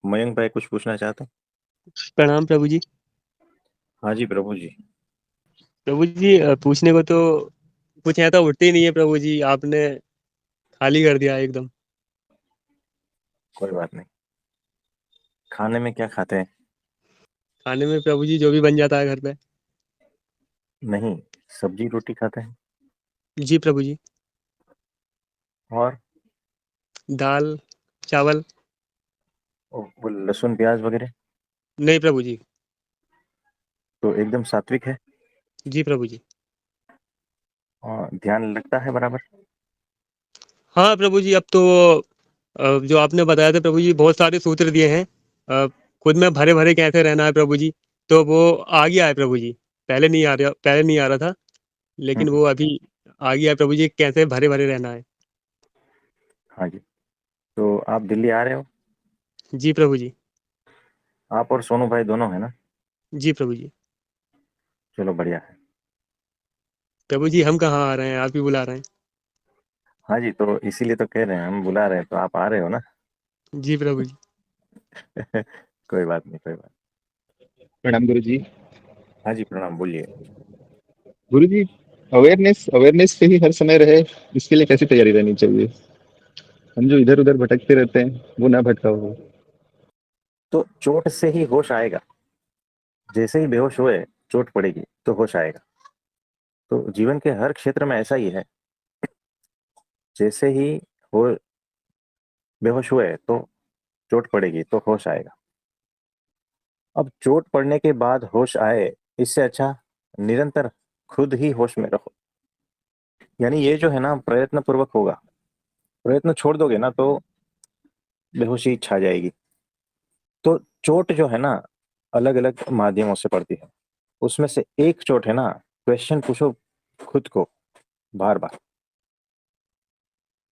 मयंक भाई कुछ पूछना चाहते हैं? प्रणाम प्रभु जी। हाँ जी प्रभु जी। प्रभु जी पूछने को तो कुछ ऐसा उठते ही नहीं है प्रभु जी, आपने खाली कर दिया एकदम। कोई बात नहीं। खाने में क्या खाते हैं? खाने में प्रभु जी जो भी बन जाता है घर पे। नहीं, सब्जी रोटी खाते हैं। जी प्रभु जी। और दाल चावल। वो लहसुन प्याज वगैरह? नहीं प्रभु जी। तो एकदम सात्विक है। जी प्रभु जी। और ध्यान लगता है बराबर। हाँ प्रभु जी, अब तो जो आपने बताया था प्रभु जी, बहुत सारे सूत्र दिए हैं। अ, खुद में भरे भरे कैसे रहना है प्रभु जी, तो वो आ गया है प्रभु जी। पहले नहीं आ रहा था, लेकिन हम्म। वो अभी आ गया है प्रभु जी, कैसे भरे भरे रहना है। हाँ जी। तो आप दिल्ली आ रहे हो? जी प्रभु जी। आप और सोनू भाई दोनों है ना? जी प्रभु जी। चलो बढ़िया है। प्रभु जी हम कहाँ आ रहे हैं, आप ही बुला रहे हैं। हाँ जी, तो इसीलिए तो कह रहे हैं, हम बुला रहे हैं तो आप आ रहे हो ना। जी प्रभु जी। कोई बात नहीं, कोई बात। प्रणाम गुरु जी। हाँ जी, प्रणाम, बोलिए। गुरु जी, अवेयरनेस अवेयरनेस पे ही हर समय रहे, इसके लिए कैसी तैयारी रहनी चाहिए? हम जो इधर उधर भटकते रहते हैं वो ना भटका हो। तो चोट से ही होश आएगा। जैसे ही बेहोश हुए, चोट पड़ेगी तो होश आएगा। तो जीवन के हर क्षेत्र में ऐसा ही है। जैसे ही हो बेहोश हुए तो चोट पड़ेगी तो होश आएगा। अब चोट पड़ने के बाद होश आए, इससे अच्छा निरंतर खुद ही होश में रहो। यानी ये जो है ना, प्रयत्न पूर्वक होगा। प्रयत्न छोड़ दोगे ना तो बेहोशी छा जाएगी। तो चोट जो है ना, अलग अलग माध्यमों से पड़ती है। उसमें से एक चोट है ना, क्वेश्चन पूछो खुद को बार बार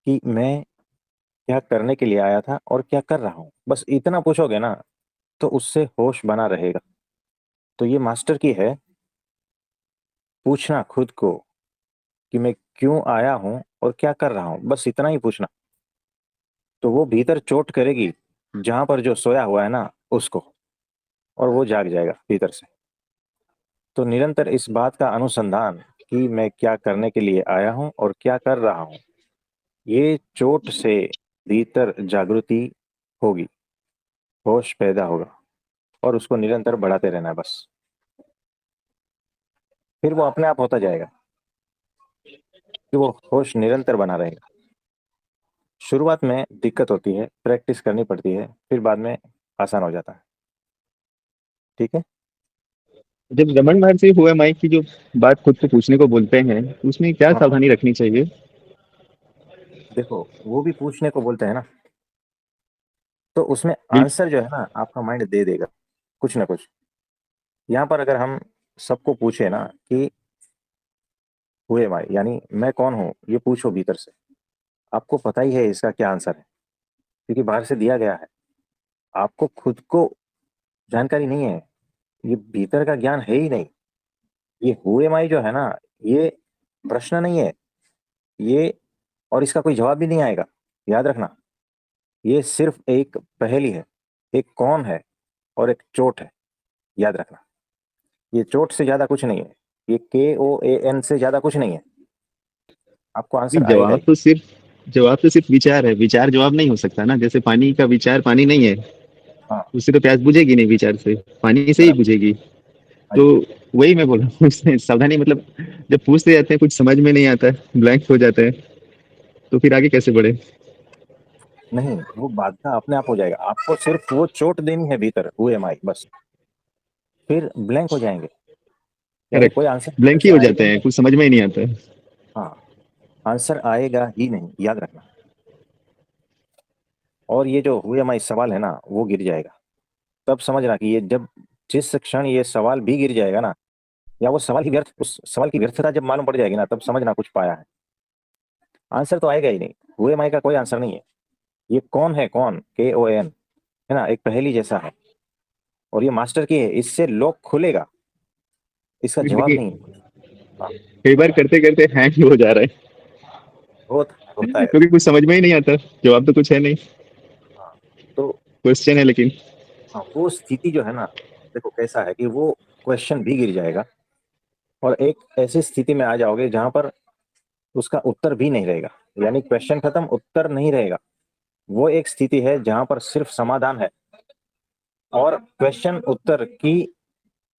कि मैं क्या करने के लिए आया था और क्या कर रहा हूं। बस इतना पूछोगे ना, तो उससे होश बना रहेगा। तो ये मास्टर की है, पूछना खुद को कि मैं क्यों आया हूं और क्या कर रहा हूं, बस इतना ही पूछना। तो वो भीतर चोट करेगी जहां पर जो सोया हुआ है ना, उसको, और वो जाग जाएगा भीतर से। तो निरंतर इस बात का अनुसंधान कि मैं क्या करने के लिए आया हूं और क्या कर रहा हूं, ये चोट से भीतर जागृति होगी, होश पैदा होगा। और उसको निरंतर बढ़ाते रहना है बस। फिर वो अपने आप होता जाएगा कि वो होश निरंतर बना रहेगा। शुरुआत में दिक्कत होती है, प्रैक्टिस करनी पड़ती है, फिर बाद में आसान हो जाता है। ठीक है। जब रमन महर्षि हुए माइक की जो बात खुद को पूछने को बोलते हैं, तो उसमें क्या हाँ, सावधानी रखनी चाहिए? देखो वो भी पूछने को बोलते हैं ना, तो उसमें बिल्कुल। आंसर जो है ना, आपका माइंड दे देगा कुछ ना कुछ। यहाँ पर अगर हम सबको पूछे ना कि हुए भाई, यानी मैं कौन हूँ, ये पूछो भीतर से, आपको पता ही है इसका क्या आंसर है, क्योंकि बाहर से दिया गया है। आपको खुद को जानकारी नहीं है, ये भीतर का ज्ञान है ही नहीं। ये हुए माई जो है ना, ये प्रश्न नहीं है ये, और इसका कोई जवाब भी नहीं आएगा। याद रखना, ये सिर्फ एक पहेली है। एक कौन है और एक चोट है। याद रखना, ये चोट से ज्यादा कुछ नहीं है। ये KOAN से ज्यादा कुछ नहीं है। आपको नहीं, आंसर आएगा ही। जवाब तो सिर्फ विचार है, विचार जवाब नहीं हो सकता ना। जैसे पानी का विचार पानी नहीं है, हाँ, उससे तो प्यास बुझेगी नहीं, विचार से पानी से ही बराबर। बुझेगी। हाँ तो जी। वही मैं बोल रहा हूँ उसमें सावधानी, मतलब जब पूछते जाते हैं कुछ समझ में नहीं आता है, ब्लैंक हो जाता है, तो फिर आगे कैसे बढ़े? नहीं, वो बाधा अपने आप हो जाएगा। आपको सिर्फ वो चोट देनी है भीतर, हुए माई, बस। फिर ब्लैंक हो जाएंगे। यानी करेक्ट। कोई आंसर भीतर ब्लैंक ही से हो आएगा जाते ही हैं, नहीं। कुछ समझ में ही नहीं आता है। हाँ, आंसर आएगा ही नहीं, याद रखना। और ये जो हुए माई सवाल है ना, वो गिर जाएगा। तब समझना कि ये जब, जिस क्षण ये सवाल भी गिर जाएगा ना, या वो सवाल की व्यर्थ, उस सवाल की व्यर्थता जब मालूम पड़ जाएगी ना, तब समझना कुछ पाया है। आंसर तो आएगा ही नहीं, हुए माई का कोई आंसर नहीं है। ये कौन है, कौन, KON, है ना, एक पहेली जैसा है। और ये मास्टर की है, इससे लॉक खुलेगा। इसका जवाब नहीं है लेकिन कुछ। हाँ, कई बार करते करते हैंग ही हो जा रहा है, होता होता है क्योंकि ऐसा। कुछ समझ में ही नहीं आता, जवाब तो कुछ है नहीं। हाँ, तो क्वेश्चन है लेकिन। हाँ, वो स्थिति जो है ना, देखो कैसा है कि वो क्वेश्चन भी गिर जाएगा और एक ऐसी स्थिति में आ जाओगे जहां पर उसका उत्तर भी नहीं रहेगा। यानी क्वेश्चन खत्म, उत्तर नहीं रहेगा। वो एक स्थिति है जहां पर सिर्फ समाधान है और क्वेश्चन उत्तर की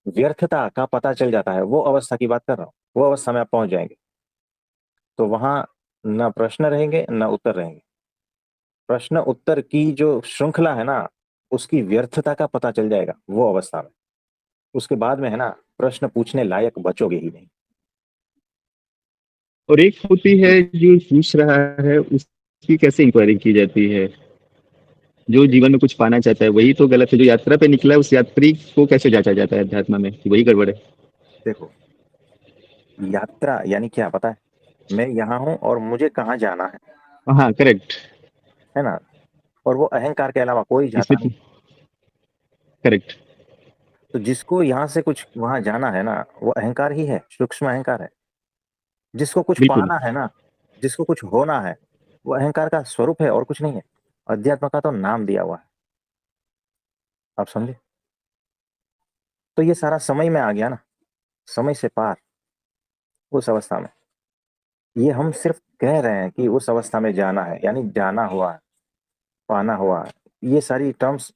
व्यर्थता का पता चल जाता है। वो अवस्था की बात कर रहा हूँ, वो अवस्था में आप पहुंच जाएंगे। तो वहां न प्रश्न रहेंगे न उत्तर रहेंगे। प्रश्न उत्तर की जो श्रृंखला है ना, उसकी व्यर्थता का पता चल जाएगा वो अवस्था में। उसके बाद में है ना, प्रश्न पूछने लायक बचोगे ही नहीं। और एक होती है जो पूछ रहा है, उसकी कैसे इंक्वायरी की जाती है? जो जीवन में कुछ पाना चाहता है वही तो गलत है, जो यात्रा पे निकला है उस यात्री को कैसे जांचा जाता है अध्यात्म में कि वही गड़बड़ है? देखो, यात्रा यानी क्या पता है? मैं यहाँ हूँ और मुझे कहाँ जाना हाँ करेक्ट। है ना? और वो अहंकार के अलावा कोई जाता इसमें नहीं। करेक्ट। तो जिसको यहाँ से कुछ वहां जाना है ना, वो अहंकार ही है, सूक्ष्म अहंकार है। जिसको कुछ बिल्कुल। पाना है ना, जिसको कुछ होना है, वो अहंकार का स्वरूप है और कुछ नहीं है। अध्यात्म का तो नाम दिया हुआ है। आप समझे? तो ये सारा समय में आ गया ना, समय से पार उस अवस्था में। ये हम सिर्फ कह रहे हैं कि उस अवस्था में जाना है, यानी जाना हुआ है, पाना हुआ है। ये सारी टर्म्स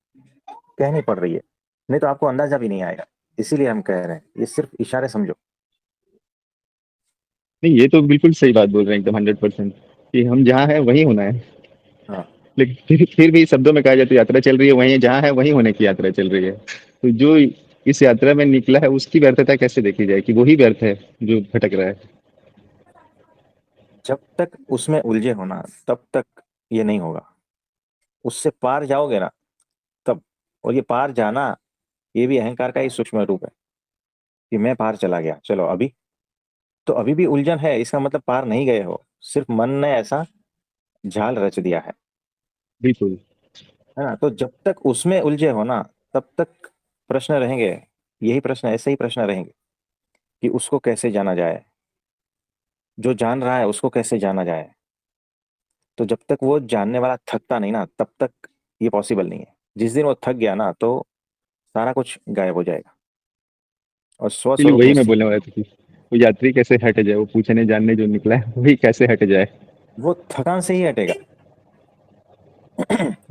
कहनी पड़ रही है, नहीं तो आपको अंदाजा भी नहीं आएगा। इसीलिए हम कह रहे हैं, ये सिर्फ इशारे समझो। नहीं, ये तो बिल्कुल सही बात बोल रहे हैं एकदम 100% कि हम जहाँ है वहीं होना है। हाँ, लेकिन फिर भी शब्दों में कहा जाए तो यात्रा चल रही है, वहीं जहाँ है वहीं होने की यात्रा चल रही है। तो जो इस यात्रा में निकला है उसकी व्यर्थता कैसे देखी जाए कि वही व्यर्थ है जो भटक रहा है? जब तक उसमें उलझे होना तब तक ये नहीं होगा। उससे पार जाओगे ना, तब। और ये पार जाना, ये भी अहंकार का ही सूक्ष्म रूप है कि मैं पार चला गया। चलो अभी तो अभी भी उलझन है, इसका मतलब पार नहीं गए हो। सिर्फ मन ने ऐसा जाल रच दिया बिल्कुल। है ना? तो जब तक उसमें उलझे हो ना, तब तक प्रश्न रहेंगे। यही प्रश्न, ऐसे ही प्रश्न रहेंगे कि उसको कैसे जाना जाए, जो जान रहा है उसको कैसे जाना जाए। तो जब तक वो जानने वाला थकता नहीं ना, तब तक ये पॉसिबल नहीं है। जिस दिन वो थक गया ना, तो सारा कुछ गायब हो जाएगा और इसलिए स्वस्वरूप में वही मैं स्थित। बोलने वाला था कि वो यात्री कैसे हट जाए, वो पूछने जानने जो निकला है वही कैसे हट जाए। वो थकान से ही हटेगा।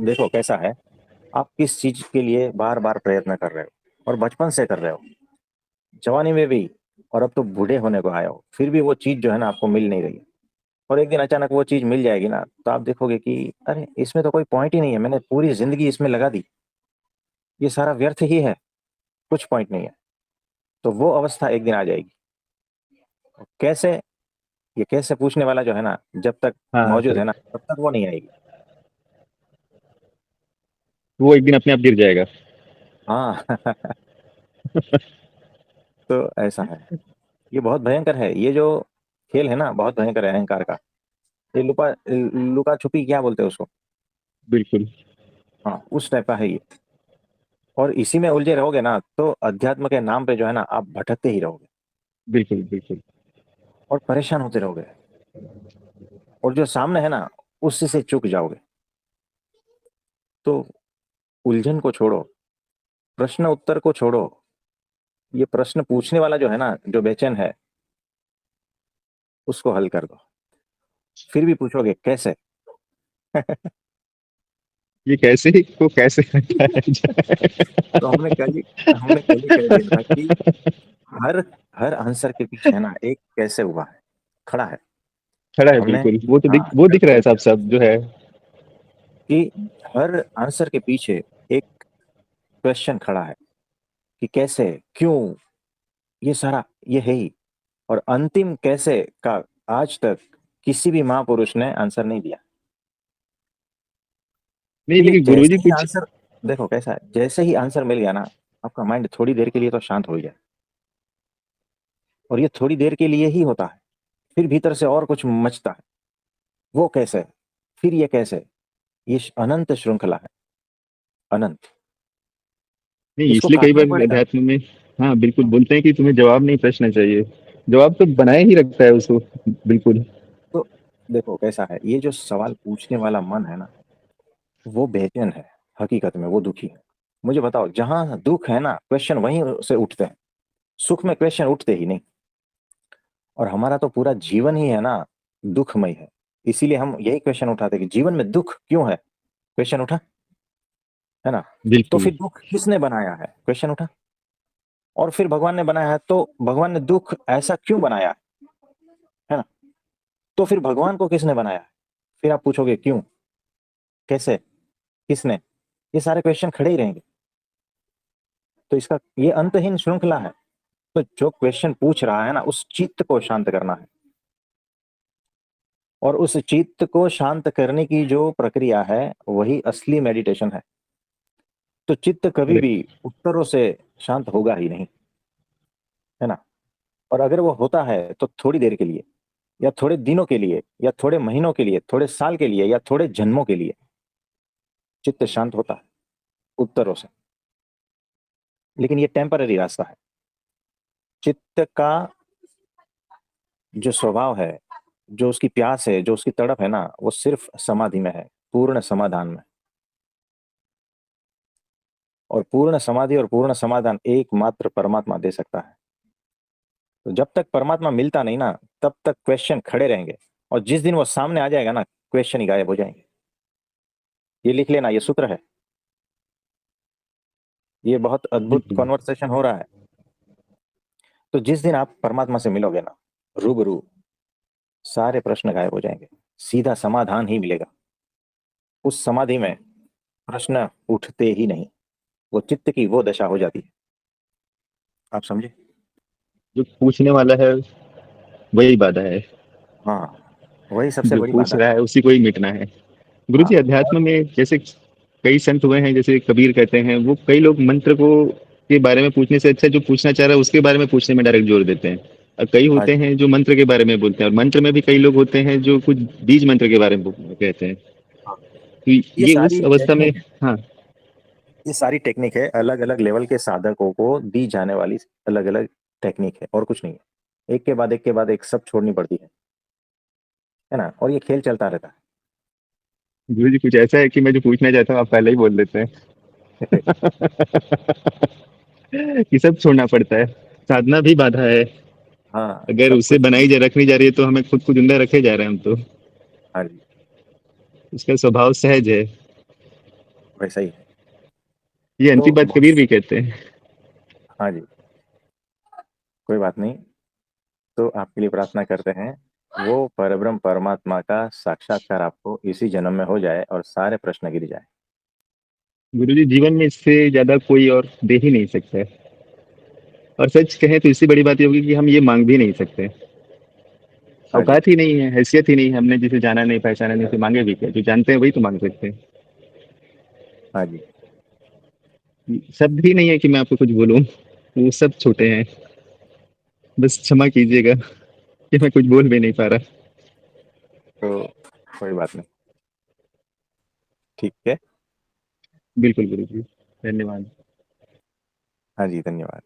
देखो कैसा है, आप किस चीज के लिए बार बार प्रयत्न कर रहे हो और बचपन से कर रहे हो, जवानी में भी, और अब तो बूढ़े होने को आए हो, फिर भी वो चीज जो है ना आपको मिल नहीं रही है। और एक दिन अचानक वो चीज मिल जाएगी ना, तो आप देखोगे कि अरे इसमें तो कोई पॉइंट ही नहीं है, मैंने पूरी जिंदगी इसमें लगा दी, ये सारा व्यर्थ ही है, कुछ पॉइंट नहीं है। तो वो अवस्था एक दिन आ जाएगी। कैसे? ये कैसे पूछने वाला जो है ना, जब तक हाँ मौजूद है ना, करेक्ट। तब तक वो नहीं आएगी। वो एक दिन अपने आप गिर जाएगा। हाँ। तो ऐसा है। ये बहुत भयंकर है, ये जो खेल है ना, बहुत भयंकर है अहंकार का। ये लुका लुका छुपी क्या बोलते हैं उसको? बिल्कुल। हाँ, उस टाइप का है ये। और इसी में उलझे रहोगे ना, तो अध्यात्म के नाम पे जो है ना, आप भटकते ही रहोगे बिल्कुल। बिल्कुल। और परेशान होते रहोगे। और जो सामने है ना, उससे से चूक जाओगे। तो उलझन को छोड़ो, प्रश्न उत्तर को छोड़ो। ये प्रश्न पूछने वाला जो है ना, जो बेचैन है, उसको हल कर दो। फिर भी पूछोगे कैसे? ये कैसे ही को कैसे हटाया जाए? तो हमने कल ही कह दिया था कि हर हर आंसर के पीछे है ना एक कैसे हुआ है, खड़ा है। खड़ा है हमने, बिल्कुल, वो तो हाँ, वो कल दिख रहा कह है दिया साफ साफ जो है। कि हर आंसर के पीछे एक क्वेश्चन खड़ा है कि कैसे, क्यों, ये सारा ये है ही। और अंतिम कैसे का आज तक किसी भी महापुरुष ने आंसर नहीं दिया। नहीं तो ये लेकिन जैसे गुरुजी ही कुछ। आंसर, देखो कैसा है, जैसे ही आंसर मिल गया ना, आपका माइंड थोड़ी देर के लिए तो शांत हो गया। और ये थोड़ी देर के लिए ही होता है, फिर भीतर से और कुछ मचता है। वो कैसे, फिर ये कैसे, ये अनंत श्रृंखला है, अनंत। नहीं, इसको इसलिए कई काटना ही बार पड़ेगा। अध्यात्म में हाँ बिल्कुल बोलते हैं कि तुम्हें जवाब नहीं प्रश्न चाहिए। जवाब तो बनाए ही रखता है उसको। बिल्कुल। तो देखो कैसा है, ये जो सवाल पूछने वाला मन है ना, वो बेचैन है। हकीकत में वो दुखी है। मुझे बताओ, जहां दुख है ना, क्वेश्चन वहीं से उठते हैं, सुख में क्वेश्चन उठते ही नहीं। और हमारा तो पूरा जीवन ही है ना दुखमय है। इसीलिए हम यही क्वेश्चन उठाते हैं कि जीवन में दुख क्यों है, क्वेश्चन उठा, है ना। तो बिल्कुल। फिर दुख किसने बनाया है, क्वेश्चन उठा। और फिर भगवान ने बनाया है, तो भगवान ने दुख ऐसा क्यों बनाया है ना। तो फिर भगवान को किसने बनाया है, फिर आप पूछोगे क्यों, कैसे, किसने, ये सारे क्वेश्चन खड़े ही रहेंगे। तो इसका ये अंतहीन श्रृंखला है। तो जो क्वेश्चन पूछ रहा है ना, उस चित्त को शांत करना है। और उस चित्त को शांत करने की जो प्रक्रिया है वही असली मेडिटेशन है। तो चित्त कभी अरे भी उत्तरों से शांत होगा ही नहीं, है ना। और अगर वो होता है तो थोड़ी देर के लिए, या थोड़े दिनों के लिए, या थोड़े महीनों के लिए, थोड़े साल के लिए, या थोड़े जन्मों के लिए चित्त शांत होता है उत्तरों से। लेकिन ये टेम्पररी रास्ता है। चित्त का जो स्वभाव है, जो उसकी प्यास है, जो उसकी तड़प है ना, वो सिर्फ समाधि में है, पूर्ण समाधान में। और पूर्ण समाधि और पूर्ण समाधान एकमात्र परमात्मा दे सकता है। तो जब तक परमात्मा मिलता नहीं ना, तब तक क्वेश्चन खड़े रहेंगे। और जिस दिन वो सामने आ जाएगा ना, क्वेश्चन ही गायब हो जाएंगे। ये लिख लेना, ये सूत्र है। ये बहुत अद्भुत बिल्कुल। कॉन्वर्सेशन हो रहा है। तो जिस दिन आप परमात्मा से मिलोगे ना, रूबरू, सारे प्रश्न गायब हो जाएंगे, सीधा समाधान ही मिलेगा। उस समाधि में प्रश्न उठते ही नहीं। वो चित्त की वो दशा हो जाती है। आप समझे। जो पूछने वाला है वही बाधा है, हाँ, वही सबसे जो बड़ी पूछ बाधा रहा है। है उसी को ही मिटना है। गुरु हाँ। जी, और अध्यात्म में जैसे कई संत हुए हैं, जैसे कबीर कहते हैं, वो कई लोग मंत्र को के बारे में पूछने से अच्छा जो पूछना चाह रहा है उसके बारे में पूछने में डायरेक्ट जोर देते हैं। और कई हाँ होते हैं जो मंत्र के बारे में बोलते हैं, और मंत्र में भी कई लोग होते हैं जो कुछ बीज मंत्र के बारे में कहते हैं। हाँ। तो ये ये उस सारी अवस्था में। टेक्निक है। हाँ। ये सारी टेक्निक है, अलग अलग लेवल के साधकों को दी जाने वाली अलग अलग टेक्निक है, और कुछ नहीं है। एक के बाद एक के बाद एक सब छोड़नी पड़ती है ना। और ये खेल चलता रहता गुरु जी, कुछ ऐसा है कि मैं जो पूछना चाहता हूँ आप पहले ही बोल देते हैं। है। कि सब छोड़ना पड़ता है, साधना भी बाधा है। हाँ, अगर सब उसे कुछ। बनाई जा रखनी जा रही है तो हमें खुद को जिंदा रखे जा रहे हैं हम तो। हाँ जी, उसका स्वभाव सहज है। वैसा ही है। ये तो अंतिम बात बहुत। कबीर भी कहते हैं। हाँ जी, कोई बात नहीं। तो आपके लिए प्रार्थना करते हैं, वो परब्रह्म परमात्मा का साक्षात्कार आपको इसी जन्म में हो जाए और सारे प्रश्न गिर जाए। गुरु जी, जीवन में इससे ज्यादा कोई और दे ही नहीं सकता है। और सच कहें तो इससे बड़ी बात ये होगी कि हम ये मांग भी नहीं सकते। हाँ जी। औकात ही नहीं है, हैसियत ही नहीं है, हमने जिसे जाना नहीं पहचाना नहीं, उसे मांगे भी क्या? जो जानते हैं वही तो मांग सकते हैं। हाँ जी। शब्द ही नहीं है कि मैं आपको कुछ बोलूं, वो सब छोटे हैं। बस क्षमा कीजिएगा कि मैं कुछ बोल भी नहीं पा रहा। तो कोई बात नहीं, ठीक है। बिल्कुल गुरु जी, धन्यवाद। हाँ जी, धन्यवाद।